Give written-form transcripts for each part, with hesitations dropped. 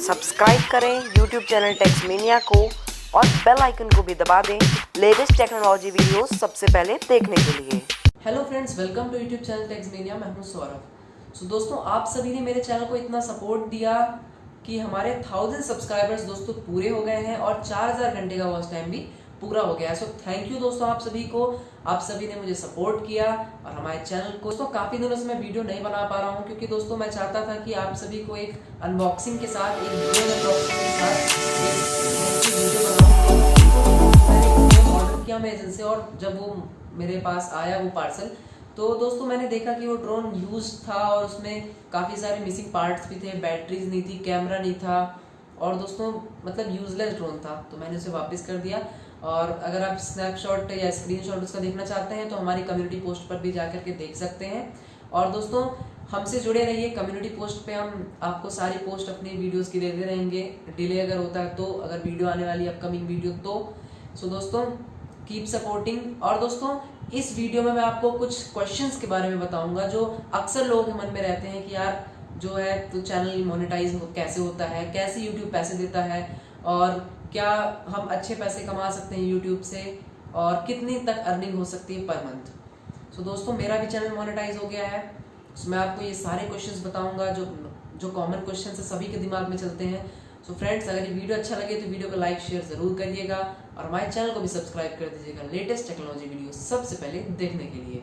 Subscribe करें YouTube channel टेक्समेनिया को और बेल आइकन को भी दबा दें लेटेस्ट टेक्नोलॉजी वीडियोस सबसे पहले देखने के लिए। Hello friends, welcome to YouTube channel Techsmania. मैं हूं सौरभ। सो दोस्तों, आप सभी ने मेरे चैनल को इतना सपोर्ट दिया कि हमारे 1000 सब्सक्राइबर्स दोस्तों पूरे हो गए हैं और 4000 घंटे का वॉच टाइम भी पूरा हो गया है। सो थैंक यू दोस्तों, आप सभी को। आप सभी ने मुझे सपोर्ट किया और हमारे चैनल को दोस्तों काफी दिनों से मैं वीडियो नहीं बना पा रहा हूं क्योंकि दोस्तों मैं चाहता था कि आप सभी को एक अनबॉक्सिंग के साथ, एक ड्रोन अनबॉक्सिंग के साथ एक वीडियो बनाऊं। तो ऑर्डर किया अमेज़न से और जब वो मेरे पास आया वो पार्सल, तो दोस्तों मैंने देखा कि वो ड्रोन यूज था और उसमें काफ़ी सारे मिसिंग पार्ट्स भी थे, बैटरीज नहीं थी, कैमरा नहीं था और दोस्तों मतलब यूजलेस ड्रोन था। तो मैंने उसे वापस कर दिया। और अगर आप स्नैपशॉट या स्क्रीनशॉट उसका देखना चाहते हैं तो हमारी कम्युनिटी पोस्ट पर भी जाकर के देख सकते हैं। और दोस्तों हमसे जुड़े रहिए, कम्युनिटी पोस्ट पे हम आपको सारी पोस्ट अपनी वीडियोस की देते रहेंगे, डिले अगर होता है तो, अगर वीडियो आने वाली अपकमिंग वीडियो तो। सो दोस्तों कीप सपोर्टिंग। और दोस्तों इस वीडियो में मैं आपको कुछ क्वेश्चंस के बारे में बताऊंगा जो अक्सर लोगों के मन में रहते हैं कि यार जो है तो चैनल मोनेटाइज कैसे होता है, कैसे यूट्यूब पैसे देता है और क्या हम अच्छे पैसे कमा सकते हैं यूट्यूब से और कितनी तक अर्निंग हो सकती है पर मंथ। सो दोस्तों मेरा भी चैनल मोनेटाइज हो गया है। सो मैं आपको ये सारे क्वेश्चंस बताऊंगा जो कॉमन क्वेश्चन है, सभी के दिमाग में चलते हैं। सो फ्रेंड्स, अगर ये वीडियो अच्छा लगे तो वीडियो को लाइक शेयर जरूर करिएगा और हमारे चैनल को भी सब्सक्राइब कर दीजिएगा लेटेस्ट टेक्नोलॉजी वीडियो सबसे पहले देखने के लिए।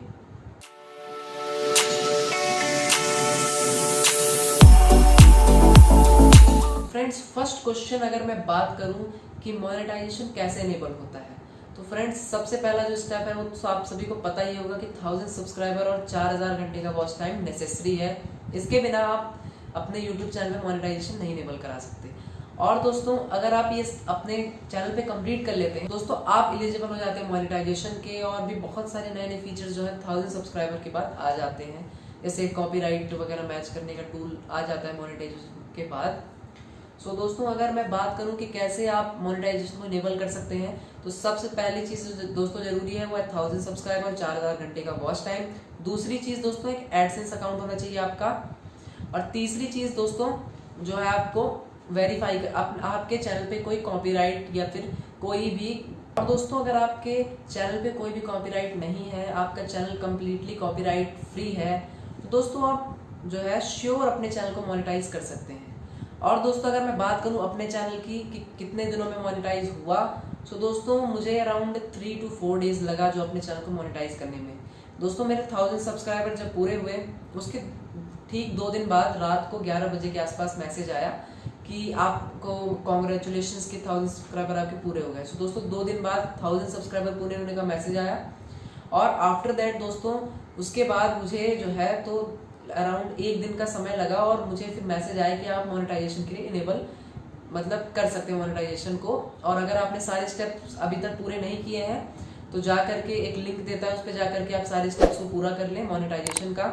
फ्रेंड्स, फर्स्ट क्वेश्चन अगर मैं बात करूं कि मोनेटाइजेशन कैसे इनेबल होता है, तो फ्रेंड्स सबसे पहला जो स्टेप है वो तो आप सभी को पता ही होगा कि 1000 सब्सक्राइबर और 4000 घंटे का वॉच टाइम नेसेसरी है। इसके बिना आप अपने यूट्यूब चैनल में मोनेटाइजेशन नहीं इनेबल करा सकते। और दोस्तों अगर आप ये अपने चैनल पे कंप्लीट कर लेते हैं दोस्तों, आप एलिजिबल हो जाते हैं मोनेटाइजेशन के। और भी बहुत सारे नए नए फीचर्स जो है 1000 सब्सक्राइबर के बाद आ जाते हैं, जैसे कॉपीराइट वगैरह मैच करने का टूल आ जाता है मोनेटाइजेशन के बाद। सो दोस्तों अगर मैं बात करूं कि कैसे आप मोनेटाइजेशन को इनेबल कर सकते हैं, तो सबसे पहली चीज़ दोस्तों जरूरी है वो है 1000 सब्सक्राइबर, 4000 घंटे का वॉच टाइम। दूसरी चीज़ दोस्तों एक एडसेंस अकाउंट होना चाहिए आपका। और तीसरी चीज़ दोस्तों जो है आपको वेरीफाई आपके चैनल पे कोई कॉपीराइट या फिर कोई भी। और दोस्तों अगर आपके चैनल पे कोई भी कॉपीराइट नहीं है, आपका चैनल कम्प्लीटली कॉपीराइट फ्री है, तो दोस्तों आप जो है श्योर अपने चैनल को मोनेटाइज कर सकते हैं। और दोस्तों अगर मैं बात करूं अपने चैनल की कि कितने दिनों में मोनेटाइज हुआ, तो दोस्तों मुझे अराउंड 3 to 4 डेज लगा जो अपने चैनल को मोनेटाइज करने में। दोस्तों मेरे 1000 सब्सक्राइबर जब पूरे हुए उसके ठीक 2 दिन बाद रात को 11 बजे के आसपास मैसेज आया कि आपको कॉन्ग्रेचुलेशंस कि 1000 सब्सक्राइबर आपके पूरे हो गए। सो दोस्तों 2 दिन बाद 1000 सब्सक्राइबर पूरे होने का मैसेज आया। और आफ्टर दैट दोस्तों उसके बाद मुझे जो है तो अराउंड 1 दिन का समय लगा और मुझे फिर मैसेज आया कि आप मोनेटाइजेशन के लिए इनेबल मतलब कर सकते हैं मोनेटाइजेशन को। और अगर आपने सारे स्टेप्स अभी तक पूरे नहीं किए हैं तो जा करके एक लिंक देता है, उस पर जा करके आप सारे स्टेप्स को पूरा कर लें मोनेटाइजेशन का।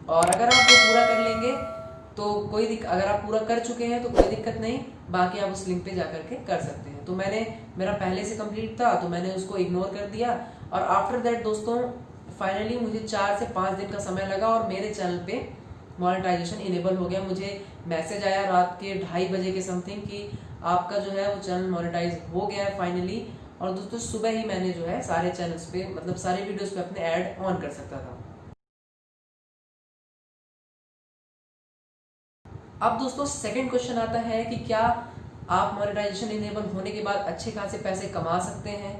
और अगर आप वो पूरा कर लेंगे तो अगर आप पूरा कर चुके हैं तो कोई दिक्कत नहीं, बाकी आप उस लिंक पे जा करके कर सकते हैं। तो मेरा पहले से कंप्लीट था तो मैंने उसको इग्नोर कर दिया। और आफ्टर दैट दोस्तों फाइनली मुझे 4 से 5 दिन का समय लगा और मेरे चैनल पे मोनेटाइजेशन इनेबल हो गया। मुझे मैसेज आया रात के 2:30 बजे के समथिंग कि आपका जो है वो चैनल मोनेटाइज हो गया है फाइनली। और दोस्तों सुबह ही मैंने जो है सारे चैनल्स पे मतलब सारे वीडियोस पे अपने ऐड ऑन कर सकता था। अब दोस्तों सेकंड क्वेश्चन आता है कि क्या आप मोनेटाइजेशन इनेबल होने के बाद अच्छे खासे पैसे कमा सकते हैं।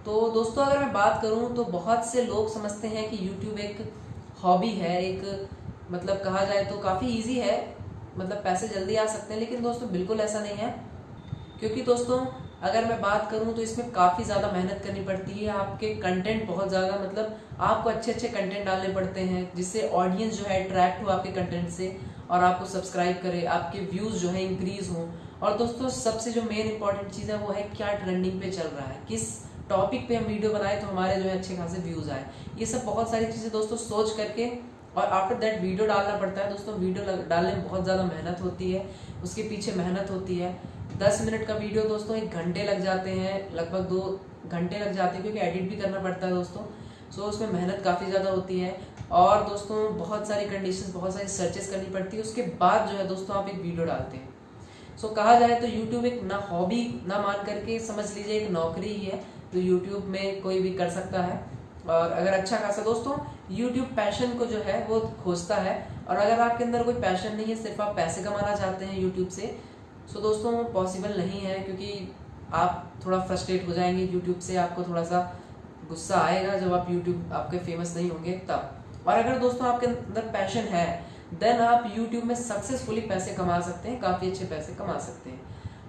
तो दोस्तों अगर मैं बात करूं तो बहुत से लोग समझते हैं कि YouTube एक हॉबी है, एक मतलब कहा जाए तो काफ़ी इजी है, मतलब पैसे जल्दी आ सकते हैं। लेकिन दोस्तों बिल्कुल ऐसा नहीं है, क्योंकि दोस्तों अगर मैं बात करूं तो इसमें काफ़ी ज़्यादा मेहनत करनी पड़ती है। आपके कंटेंट बहुत ज़्यादा मतलब आपको अच्छे अच्छे कंटेंट डालने पड़ते हैं जिससे ऑडियंस जो है अट्रैक्ट हो आपके कंटेंट से और आपको सब्सक्राइब करे, आपके व्यूज़ जो है इंक्रीज हों। और दोस्तों सबसे जो मेन इंपॉर्टेंट चीज़ है वो है क्या ट्रेंडिंग पे चल रहा है, किस टॉपिक पे हम वीडियो बनाए तो हमारे जो है अच्छे खासे व्यूज़ आए। ये सब बहुत सारी चीज़ें दोस्तों सोच करके और आफ्टर दैट वीडियो डालना पड़ता है। दोस्तों वीडियो डालने में बहुत ज़्यादा मेहनत होती है, उसके पीछे मेहनत होती है। 10 मिनट का वीडियो दोस्तों 1 घंटे लग जाते हैं, लगभग 2 घंटे लग जाते हैं, क्योंकि एडिट भी करना पड़ता है दोस्तों। सो उसमें मेहनत काफ़ी ज़्यादा होती है और दोस्तों बहुत सारी कंडीशंस, बहुत सारी सर्चेस करनी पड़ती है, उसके बाद जो है दोस्तों आप एक वीडियो डालते हैं। सो कहा जाए तो यूट्यूब एक ना हॉबी ना मान करके समझ लीजिए एक नौकरी ही है, तो यूट्यूब में कोई भी कर सकता है। और अगर अच्छा खासा दोस्तों यूट्यूब पैशन को जो है वो खोजता है, और अगर आपके अंदर कोई पैशन नहीं है, सिर्फ आप पैसे कमाना चाहते हैं यूट्यूब से, सो दोस्तों पॉसिबल नहीं है, क्योंकि आप थोड़ा फ्रस्ट्रेट हो जाएंगे यूट्यूब से, आपको थोड़ा सा गुस्सा आएगा जब आप यूट्यूब आपके फेमस नहीं होंगे तब। और अगर दोस्तों आपके अंदर पैशन है देन आप यूट्यूब में सक्सेसफुली पैसे कमा सकते हैं, काफ़ी अच्छे पैसे कमा सकते हैं।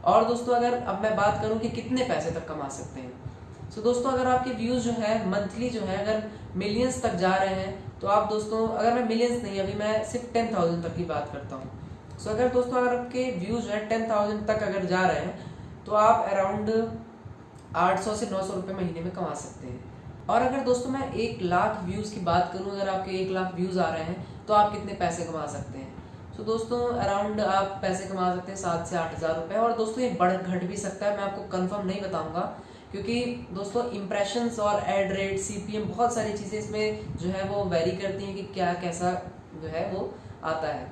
और दोस्तों अगर अब मैं बात करूं कि कितने पैसे तक कमा सकते हैं, सो दोस्तों अगर आपके व्यूज़ जो है मंथली जो है अगर मिलियंस तक जा रहे हैं, तो आप दोस्तों अगर मैं मिलियंस नहीं, अभी मैं सिर्फ 10,000 तक की बात करता हूँ। सो अगर दोस्तों अगर आपके व्यूज़ जो है 10,000 तक अगर जा रहे हैं, तो आप अराउंड 800 से 900 रुपये महीने में कमा सकते हैं। और अगर दोस्तों मैं 1 लाख व्यूज़ की बात करूं, अगर आपके 1 लाख व्यूज़ आ रहे हैं तो आप कितने पैसे कमा सकते हैं? सो दोस्तों अराउंड आप पैसे कमा सकते हैं 7 से 8 हज़ार रुपये। और दोस्तों ये बढ़ घट भी सकता है, मैं आपको कंफर्म नहीं बताऊंगा, क्योंकि दोस्तों इम्प्रेशंस और एड रेट, CPM, बहुत सारी चीज़ें इसमें जो है वो वेरी करती हैं कि क्या कैसा जो है वो आता है।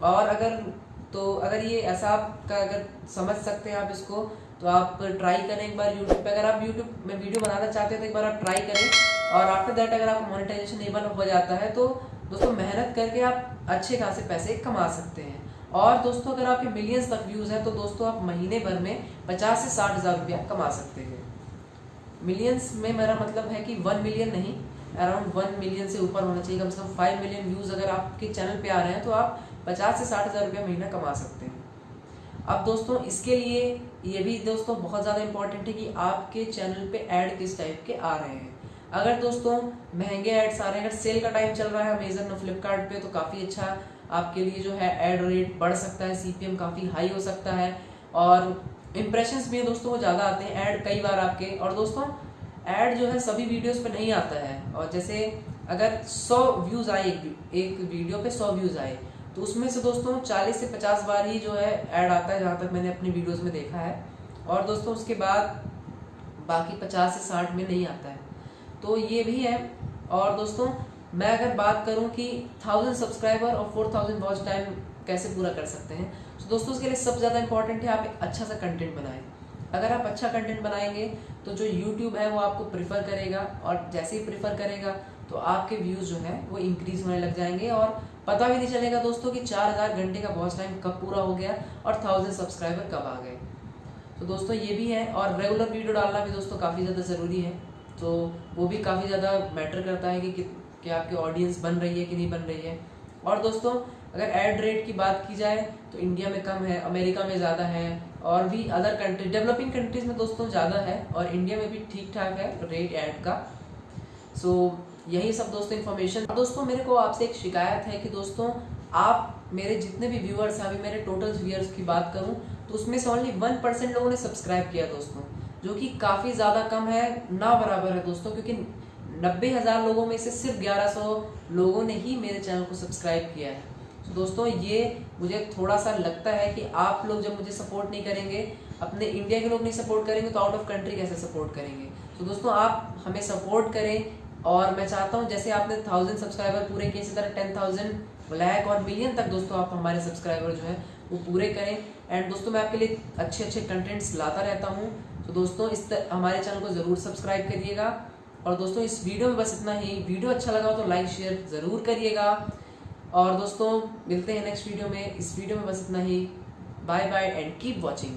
और अगर ये ऐसा आपका अगर समझ सकते हैं आप इसको, तो आप ट्राई करें एक बार यूट्यूब पे। अगर आप यूट्यूब में वीडियो बनाना चाहते हैं तो एक बार आप ट्राई करें, और आफ्टर दैट अगर आपको मोनेटाइजेशन एबल हो जाता है तो दोस्तों मेहनत करके आप अच्छे खासे पैसे कमा सकते हैं। और दोस्तों अगर आपके मिलियंस तक व्यूज़ हैं तो दोस्तों आप महीने भर में 50 से 60 हज़ार रुपया कमा सकते हैं। मिलियंस में मेरा मतलब है कि 1 मिलियन नहीं, अराउंड 1 मिलियन से ऊपर होना चाहिए, कम से कम 5 मिलियन व्यूज़ अगर आपके चैनल पे आ रहे हैं तो आप 50 से 60 हज़ार रुपया महीना कमा सकते हैं। अब दोस्तों इसके लिए ये भी दोस्तों बहुत ज़्यादा इंपॉर्टेंट है कि आपके चैनल पे ऐड किस टाइप के आ रहे हैं। अगर दोस्तों महंगे ऐड्स आ रहे हैं, अगर सेल का टाइम चल रहा है अमेजन और फ्लिपकार्ट पे, तो काफ़ी अच्छा आपके लिए जो है ऐड रेट बढ़ सकता है, CPM काफ़ी हाई हो सकता है, और इम्प्रेशंस भी दोस्तों वो ज़्यादा आते हैं ऐड कई बार आपके। और दोस्तों ऐड जो है सभी वीडियोस पे नहीं आता है, और जैसे अगर 100 व्यूज़ आए एक वीडियो पे 100 व्यूज़ आए, तो उसमें से दोस्तों 40 से 50 बार ही जो है ऐड आता है, जहाँ तक मैंने अपनी वीडियोस में देखा है। और दोस्तों उसके बाद बाकी 50 से 60 में नहीं आता है, तो ये भी है। और दोस्तों मैं अगर बात करूं कि 1000 सब्सक्राइबर और 4000 वॉच टाइम कैसे पूरा कर सकते हैं, तो दोस्तों उसके लिए सबसे ज़्यादा इंपॉर्टेंट है आप एक अच्छा सा कंटेंट बनाएं। अगर आप अच्छा कंटेंट बनाएंगे तो जो यूट्यूब है वो आपको प्रीफर करेगा, और जैसे ही प्रीफर करेगा तो आपके व्यूज़ जो है वो इंक्रीज होने लग जाएंगे, और पता भी नहीं चलेगा दोस्तों कि 4000 घंटे का वॉच टाइम कब पूरा हो गया और 1000 सब्सक्राइबर कब आ गए। तो दोस्तों ये भी है। और रेगुलर वीडियो डालना भी दोस्तों काफ़ी ज़्यादा ज़रूरी है, तो वो भी काफ़ी ज़्यादा मैटर करता है कि आपकी ऑडियंस बन रही है कि नहीं बन रही है। और दोस्तों अगर ऐड रेट की बात की जाए तो इंडिया में कम है, अमेरिका में ज़्यादा है, और भी अदर कंट्री डेवलपिंग कंट्रीज़ में दोस्तों ज़्यादा है, और इंडिया में भी ठीक ठाक है रेट ऐड का। सो यही सब दोस्तों इन्फॉर्मेशन। दोस्तों मेरे को आपसे एक शिकायत है कि दोस्तों आप मेरे जितने भी व्यूअर्स हैं, अभी मेरे टोटल व्यूअर्स की बात करूं तो उसमें से ओनली 1% लोगों ने सब्सक्राइब किया दोस्तों, जो कि काफ़ी ज़्यादा कम है, ना बराबर है दोस्तों, क्योंकि 90,000 लोगों में से सिर्फ 1100 लोगों ने ही मेरे चैनल को सब्सक्राइब किया है। तो दोस्तों ये मुझे थोड़ा सा लगता है कि आप लोग जब मुझे सपोर्ट नहीं करेंगे, अपने इंडिया के लोग नहीं सपोर्ट करेंगे, तो आउट ऑफ कंट्री कैसे सपोर्ट करेंगे। तो दोस्तों आप हमें सपोर्ट करें, और मैं चाहता हूं जैसे आपने 1000 सब्सक्राइबर पूरे किए, इसी तरह 10,000 लाख और मिलियन तक दोस्तों आप हमारे सब्सक्राइबर जो है वो पूरे करें। एंड दोस्तों मैं आपके लिए अच्छे अच्छे कंटेंट्स लाता रहता हूं, तो दोस्तों हमारे चैनल को ज़रूर सब्सक्राइब करिएगा। और दोस्तों इस वीडियो में बस इतना ही। वीडियो अच्छा लगा तो लाइक शेयर ज़रूर करिएगा, और दोस्तों मिलते हैं नेक्स्ट वीडियो में। इस वीडियो में बस इतना ही। Bye bye and keep watching.